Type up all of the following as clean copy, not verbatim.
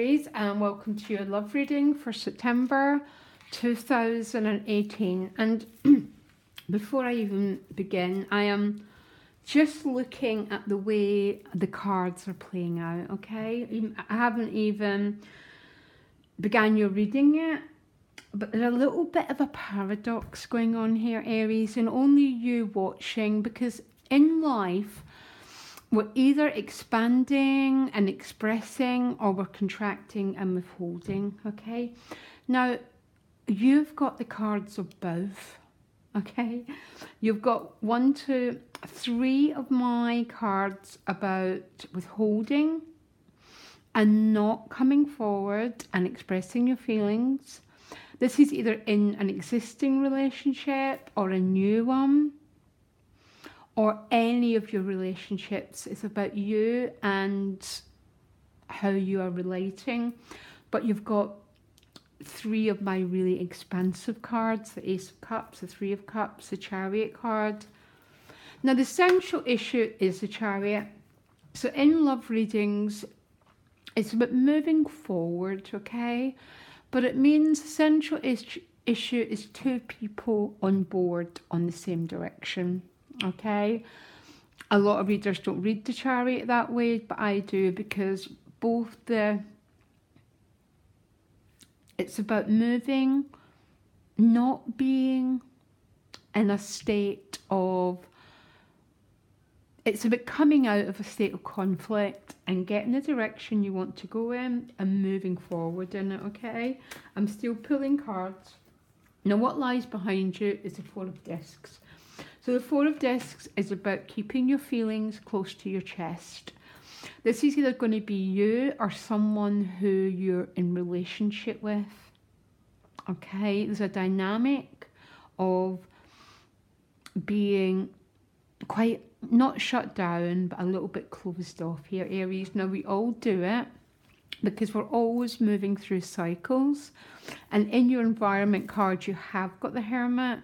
Aries, and welcome to your love reading for September 2018. And before I even begin, I am just looking at the way the cards are playing out, okay? I haven't even began your reading yet, but there's a little bit of a paradox going on here, Aries, and only you watching, because in life, we're either expanding and expressing or we're contracting and withholding, okay? Now, you've got the cards of both, okay? You've got 1, 2, 3 of my cards about withholding and not coming forward and expressing your feelings. This is either in an existing relationship or a new one, or any of your relationships. It's about you and how you are relating. But you've got 3 of my really expansive cards, the Ace of Cups, the 3 of Cups, the Chariot card. Now, the central issue is the Chariot. So in love readings, it's about moving forward, okay? But it means the central issue is 2 people on board on the same direction. Okay, a lot of readers don't read the Chariot that way, but I do, because it's about moving, not being in a state of, it's about coming out of a state of conflict and getting the direction you want to go in and moving forward in it, okay? I'm still pulling cards. Now, what lies behind you is the 4 of Discs. So the 4 of Discs is about keeping your feelings close to your chest. This is either going to be you or someone who you're in relationship with. Okay, there's a dynamic of being quite, not shut down, but a little bit closed off here, Aries. Now, we all do it because we're always moving through cycles. And in your environment card, you have got the Hermit.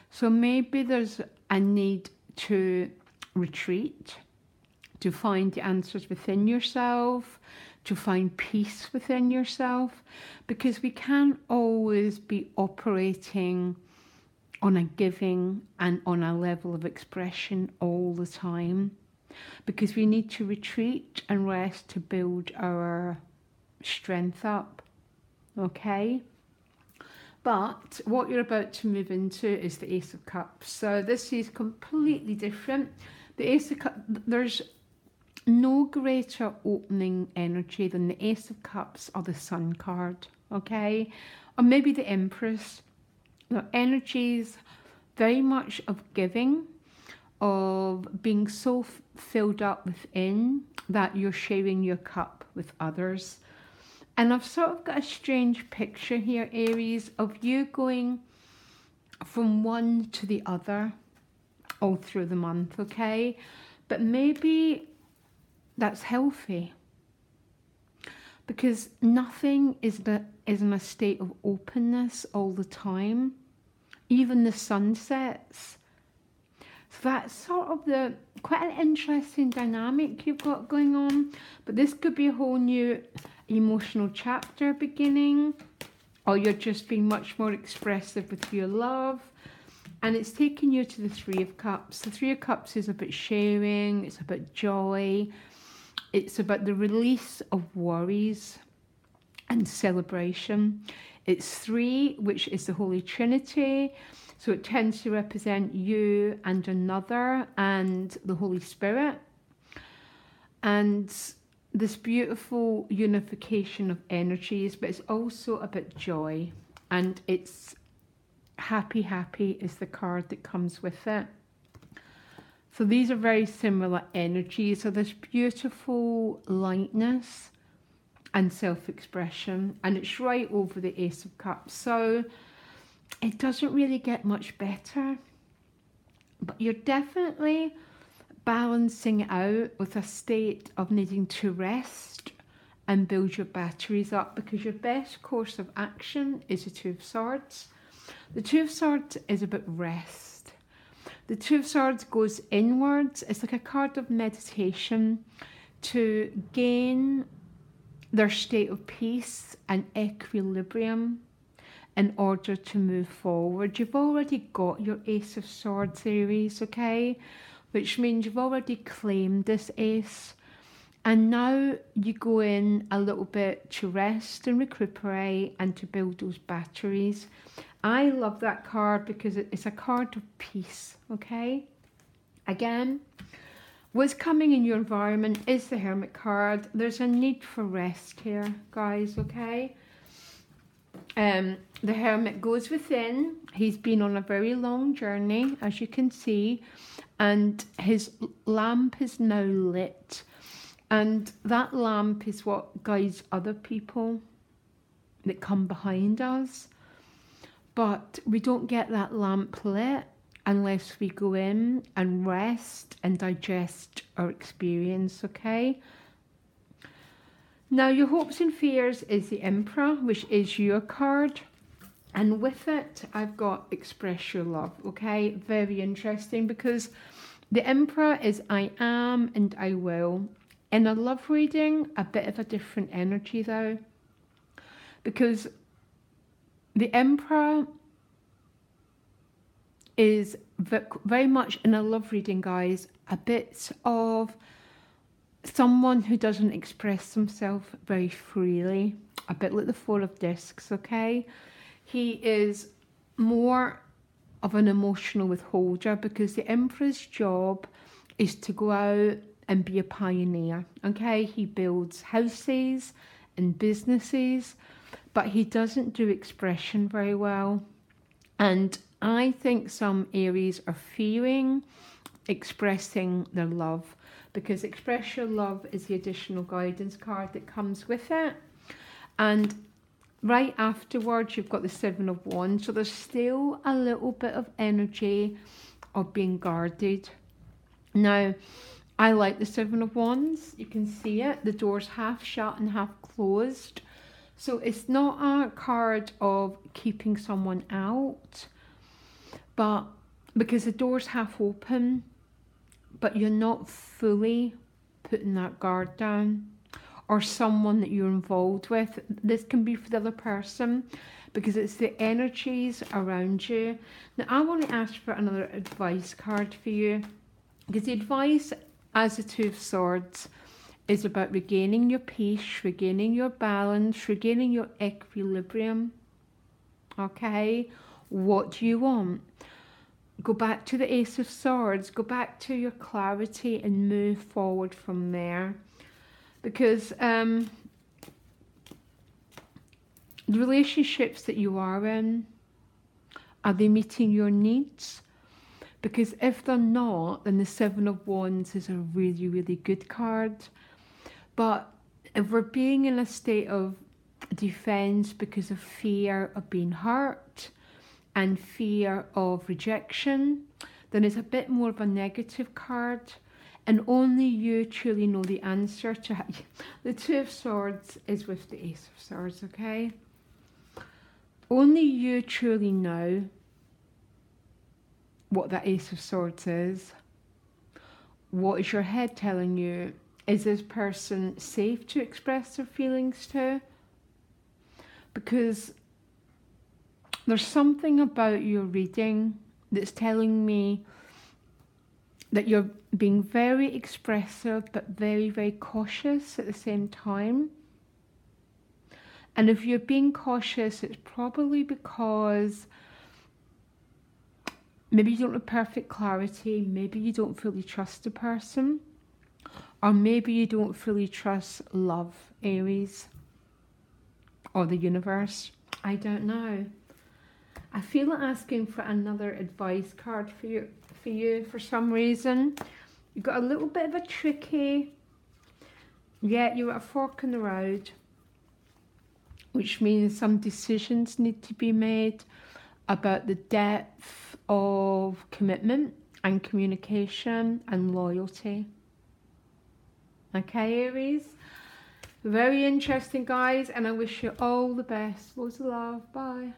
So maybe there's a need to retreat, to find the answers within yourself, to find peace within yourself, because we can't always be operating on a giving and on a level of expression all the time, because we need to retreat and rest to build our strength up, okay? But what you're about to move into is the Ace of Cups. So this is completely different. The Ace of Cups, there's no greater opening energy than the Ace of Cups or the Sun card, okay? Or maybe the Empress. The energies very much of giving, of being so filled up within that you're sharing your cup with others. And I've sort of got a strange picture here, Aries, of you going from one to the other all through the month, okay? But maybe that's healthy, because nothing is in a state of openness all the time, even the sunsets. So that's sort of quite an interesting dynamic you've got going on. But this could be a whole new emotional chapter beginning, or you're just being much more expressive with your love. And it's taking you to the 3 of Cups. The 3 of Cups is about sharing, it's about joy, it's about the release of worries and celebration. It's 3, which is the Holy Trinity, so it tends to represent you and another and the Holy Spirit, and this beautiful unification of energies. But it's also about joy, and it's happy is the card that comes with it. So these are very similar energies. So there's beautiful lightness and self-expression, and it's right over the Ace of Cups. So it doesn't really get much better, but you're definitely balancing it out with a state of needing to rest and build your batteries up, because your best course of action is the 2 of Swords. The 2 of Swords is about rest. The 2 of Swords goes inwards. It's like a card of meditation to gain their state of peace and equilibrium in order to move forward. You've already got your Ace of Swords, Aries, okay? Which means you've already claimed this ace. And now you go in a little bit to rest and recuperate and to build those batteries. I love that card because it's a card of peace, okay? Again, what's coming in your environment is the Hermit card. There's a need for rest here, guys, okay? The Hermit goes within. He's been on a very long journey, as you can see, and his lamp is now lit. And that lamp is what guides other people that come behind us. But we don't get that lamp lit unless we go in and rest and digest our experience, okay? Now, your hopes and fears is the Emperor, which is your card. And with it, I've got express your love, okay? Very interesting, because the Emperor is I am and I will. In a love reading, a bit of a different energy though, because the Emperor is very much in a love reading, guys, a bit of someone who doesn't express themselves very freely, a bit like the Four of Discs, okay? He is more of an emotional withholder, because the Emperor's job is to go out and be a pioneer, okay? He builds houses and businesses, but he doesn't do expression very well. And I think some Aries are fearing expressing their love, because express your love is the additional guidance card that comes with it. And right afterwards, you've got the Seven of Wands. So there's still a little bit of energy of being guarded. Now, I like the Seven of Wands. You can see it. The door's half shut and half closed. So it's not a card of keeping someone out, but because the door's half open, but you're not fully putting that guard down, or someone that you're involved with. This can be for the other person, because it's the energies around you. Now, I want to ask for another advice card for you, because the advice as the Two of Swords is about regaining your peace, regaining your balance, regaining your equilibrium. Okay, what do you want? Go back to the Ace of Swords, go back to your clarity and move forward from there. Because the relationships that you are in, are they meeting your needs? Because if they're not, then the Seven of Wands is a really, really good card. But if we're being in a state of defense because of fear of being hurt and fear of rejection, then it's a bit more of a negative card. And only you truly know the answer to it. The Two of Swords is with the Ace of Swords, okay? Only you truly know what that Ace of Swords is. What is your head telling you? Is this person safe to express their feelings to? Because there's something about your reading that's telling me that you're being very expressive, but very, very cautious at the same time. And if you're being cautious, it's probably because maybe you don't have perfect clarity, maybe you don't fully trust the person, or maybe you don't fully trust love, Aries, or the universe. I don't know. I feel like asking for another advice card for you for some reason. You've got a little bit of a tricky, you're at a fork in the road, which means some decisions need to be made about the depth of commitment and communication and loyalty. Okay, Aries? Very interesting, guys, and I wish you all the best. Loads of love. Bye.